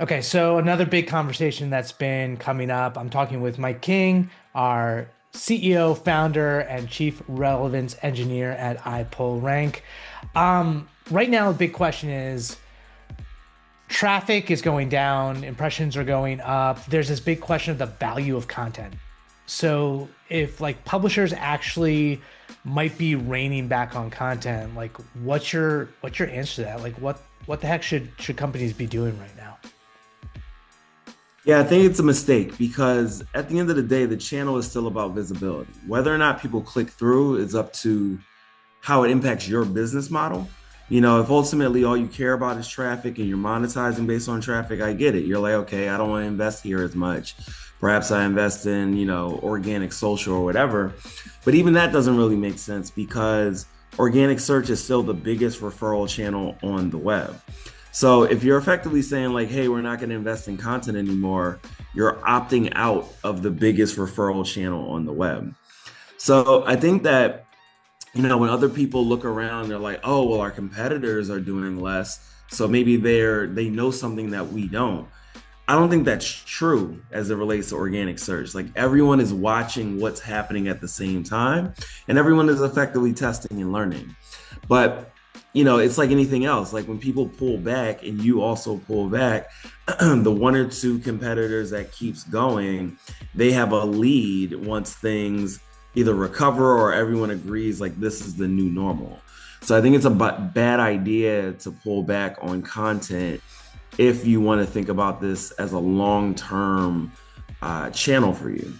Okay, so another big conversation that's been coming up. I'm talking with Mike King, our CEO, founder, and Chief Relevance Engineer at iPullRank. Right now, the big question is traffic is going down, impressions are going up. There's this big question of the value of content. So if like publishers actually might be reining back on content, like what's your answer to that? Like what the heck should companies be doing right now? Yeah, I think it's a mistake because at the end of the day, the channel is still about visibility. Whether or not people click through is up to how it impacts your business model. If ultimately all you care about is traffic and you're monetizing based on traffic, I get it. You're like, okay, I don't want to invest here as much. Perhaps I invest in, organic social or whatever. But even that doesn't really make sense because organic search is still the biggest referral channel on the web. So if you're effectively saying like, hey, we're not going to invest in content anymore, you're opting out of the biggest referral channel on the web. So I think that, when other people look around, they're like, oh, well, our competitors are doing less. So maybe they know something that we don't. I don't think that's true as it relates to organic search. Like everyone is watching what's happening at the same time, and everyone is effectively testing and learning. But it's like anything else. Like when people pull back and you also pull back, the one or two competitors that keeps going, they have a lead once things either recover or everyone agrees like this is the new normal. So I think it's a bad idea to pull back on content if you want to think about this as a long-term channel for you.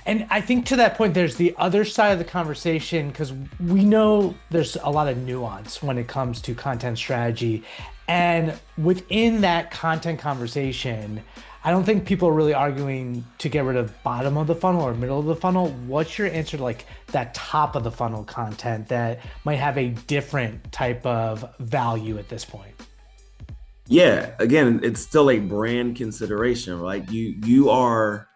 And I think to that point, there's the other side of the conversation because we know there's a lot of nuance when it comes to content strategy. And within that content conversation, I don't think people are really arguing to get rid of bottom of the funnel or middle of the funnel. What's your answer to like that top of the funnel content that might have a different type of value at this point? Yeah, again, it's still a brand consideration, right? You are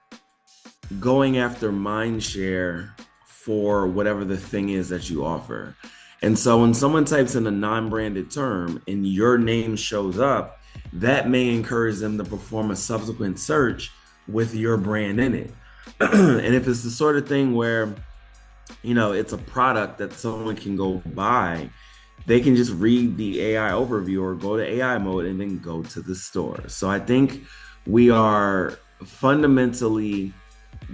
going after mind share for whatever the thing is that you offer. And so when someone types in a non-branded term and your name shows up, that may encourage them to perform a subsequent search with your brand in it. And if it's the sort of thing where, it's a product that someone can go buy, they can just read the AI overview or go to AI mode and then go to the store. So I think we are fundamentally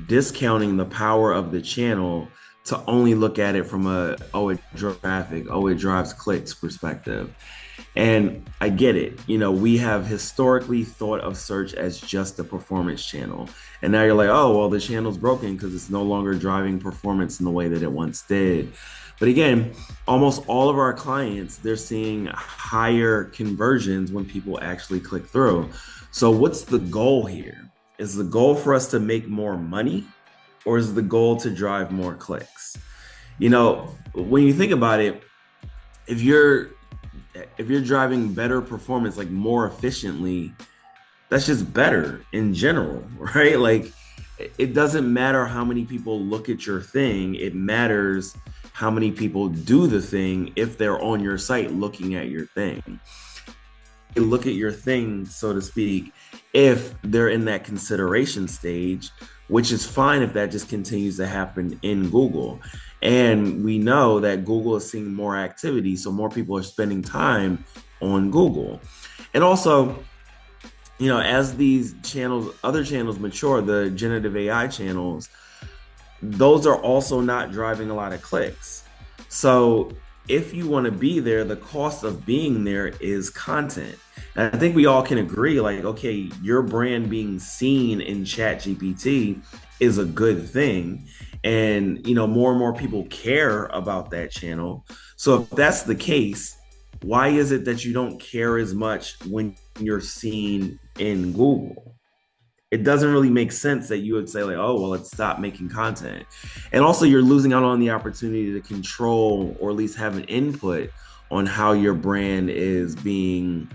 discounting the power of the channel to only look at it from it drives traffic, it drives clicks perspective. And I get it. We have historically thought of search as just a performance channel. And now you're like, oh, well, the channel's broken because it's no longer driving performance in the way that it once did. But again, almost all of our clients, they're seeing higher conversions when people actually click through. So what's the goal here? Is the goal for us to make more money, or is the goal to drive more clicks? When you think about it, if you're driving better performance, like more efficiently, that's just better in general, right? Like it doesn't matter how many people look at your thing. It matters how many people do the thing if they're on your site looking at your thing. You look at your thing, so to speak, if they're in that consideration stage, which is fine if that just continues to happen in Google. And we know that Google is seeing more activity, so more people are spending time on Google. And also, as these channels, other channels mature, the generative AI channels, those are also not driving a lot of clicks. So if you want to be there, the cost of being there is content. And I think we all can agree, like, okay, your brand being seen in ChatGPT is a good thing. And, more and more people care about that channel. So if that's the case, why is it that you don't care as much when you're seen in Google? It doesn't really make sense that you would say like, oh, well, let's stop making content. And also you're losing out on the opportunity to control or at least have an input on how your brand is being,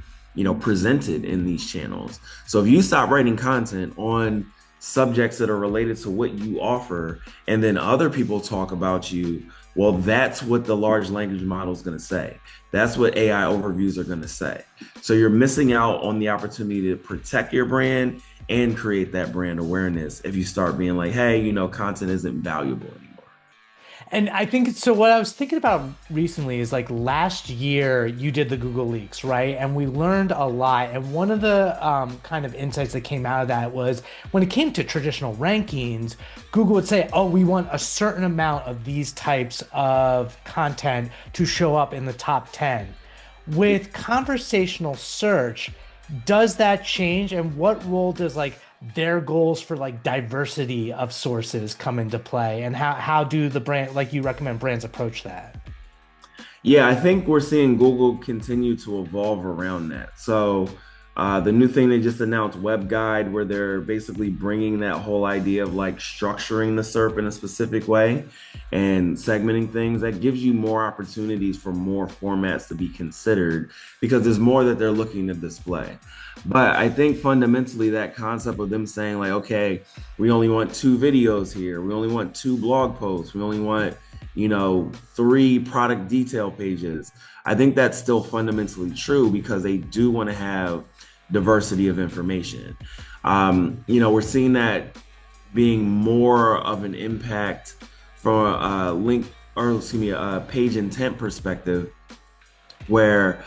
presented in these channels. So if you stop writing content on subjects that are related to what you offer, and then other people talk about you Well, that's what the large language model is going to say. That's what AI overviews are going to say. So you're missing out on the opportunity to protect your brand and create that brand awareness if you start being like, hey, content isn't valuable anymore. And I think so. What I was thinking about recently is like last year you did the Google leaks, right? And we learned a lot. And one of the kind of insights that came out of that was when it came to traditional rankings, Google would say, oh, we want a certain amount of these types of content to show up in the top 10. With conversational search, does that change? And what role does like their goals for like diversity of sources come into play? And how do the brand, like you recommend brands approach that? Yeah, I think we're seeing Google continue to evolve around that. So the new thing they just announced, Web Guide, where they're basically bringing that whole idea of like structuring the SERP in a specific way and segmenting things, that gives you more opportunities for more formats to be considered because there's more that they're looking to display. But I think fundamentally that concept of them saying like, okay, we only want 2 videos here, we only want 2 blog posts, we only want 3 product detail pages. I think that's still fundamentally true because they do want to have diversity of information. We're seeing that being more of an impact from a link, or excuse me, a page intent perspective, where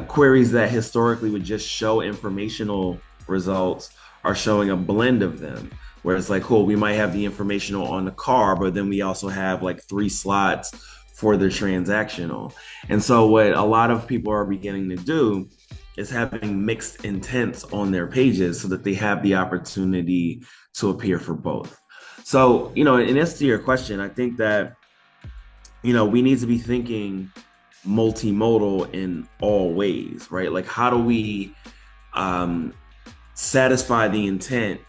queries that historically would just show informational results are showing a blend of them. Where it's like, cool, we might have the informational on the car, but then we also have like 3 slots for the transactional. And so what a lot of people are beginning to do is having mixed intents on their pages so that they have the opportunity to appear for both. So, in answer to your question, I think that, we need to be thinking multimodal in all ways, right? Like, how do we satisfy the intent,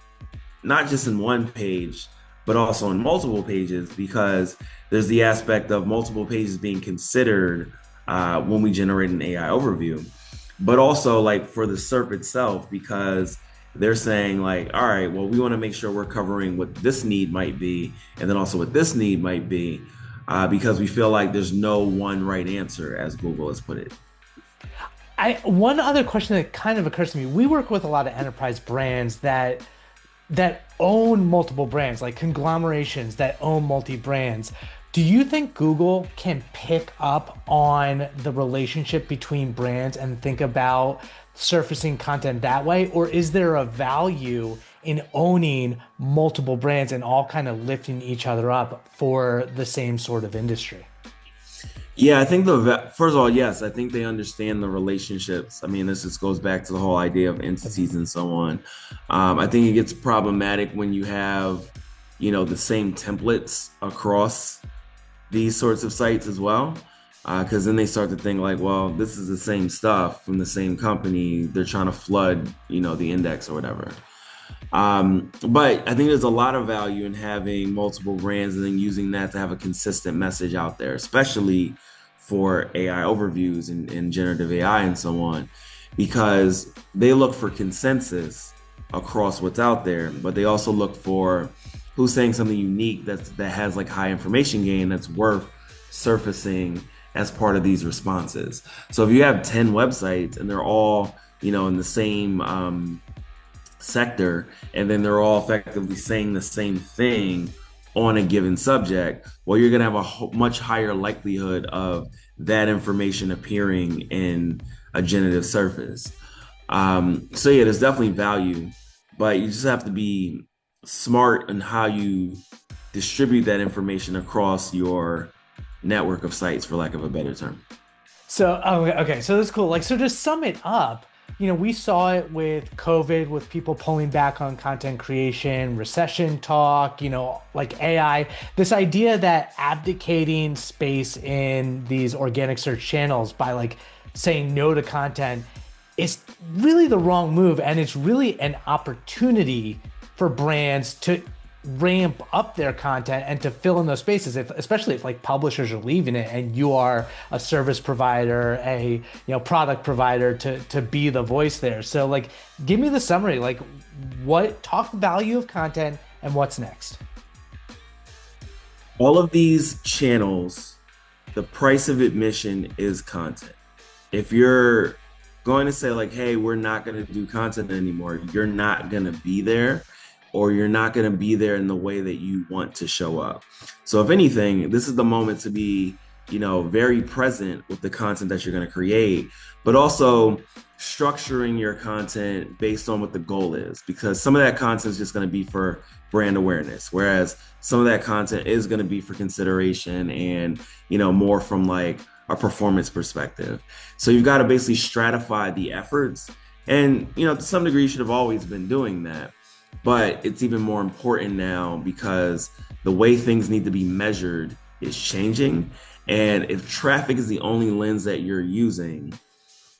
not just in one page, but also in multiple pages, because there's the aspect of multiple pages being considered when we generate an AI overview, but also like for the SERP itself, because they're saying like, all right, well, we want to make sure we're covering what this need might be, and then also what this need might be, because we feel like there's no one right answer, as Google has put it. One other question that kind of occurs to me, we work with a lot of enterprise brands that own multiple brands, like conglomerations that own multi-brands. Do you think Google can pick up on the relationship between brands and think about surfacing content that way? Or is there a value in owning multiple brands and all kind of lifting each other up for the same sort of industry? Yeah, I think first of all, yes, I think they understand the relationships. I mean, this just goes back to the whole idea of entities and so on. I think it gets problematic when you have, the same templates across these sorts of sites as well, because then they start to think like, well, this is the same stuff from the same company. They're trying to flood, the index or whatever. But I think there's a lot of value in having multiple brands and then using that to have a consistent message out there, especially for AI overviews and generative AI and so on, because they look for consensus across what's out there, but they also look for who's saying something unique that has like high information gain that's worth surfacing as part of these responses. So if you have 10 websites and they're all, in the same sector, and then they're all effectively saying the same thing on a given subject, well, you're going to have a much higher likelihood of that information appearing in a generative surface. So yeah, there's definitely value, but you just have to be smart in how you distribute that information across your network of sites, for lack of a better term. So, oh, okay. So that's cool. Like, so to sum it up, we saw it with COVID, with people pulling back on content creation, recession talk, like AI, this idea that abdicating space in these organic search channels by like saying no to content is really the wrong move. And it's really an opportunity for brands to ramp up their content and to fill in those spaces, especially if like publishers are leaving it and you are a service provider, a product provider to be the voice there. So like, give me the summary, like talk value of content and what's next. All of these channels, the price of admission is content. If you're going to say like, hey, we're not going to do content anymore, you're not going to be there, or you're not going to be there in the way that you want to show up. So if anything, this is the moment to be, very present with the content that you're going to create, but also structuring your content based on what the goal is, because some of that content is just going to be for brand awareness, whereas some of that content is going to be for consideration and, more from like a performance perspective. So you've got to basically stratify the efforts. And, to some degree, you should have always been doing that. But it's even more important now because the way things need to be measured is changing. And if traffic is the only lens that you're using,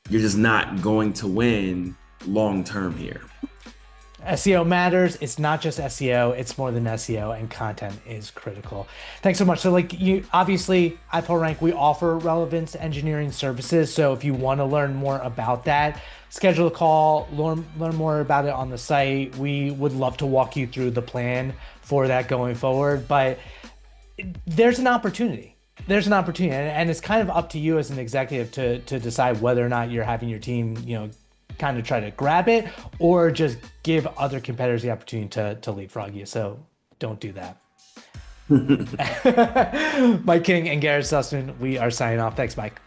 you're just not going to win long term here. SEO matters. It's not just SEO, it's more than SEO, and content is critical. Thanks so much. So like you obviously iPullRank, we offer relevance engineering services. So if you want to learn more about that, schedule a call, learn more about it on the site. We would love to walk you through the plan for that going forward. But there's an opportunity. There's an opportunity, and it's kind of up to you as an executive to decide whether or not you're having your team, kind of try to grab it or just give other competitors the opportunity to leapfrog you. So don't do that. Mike King and Garrett Sussman, we are signing off. Thanks, Mike.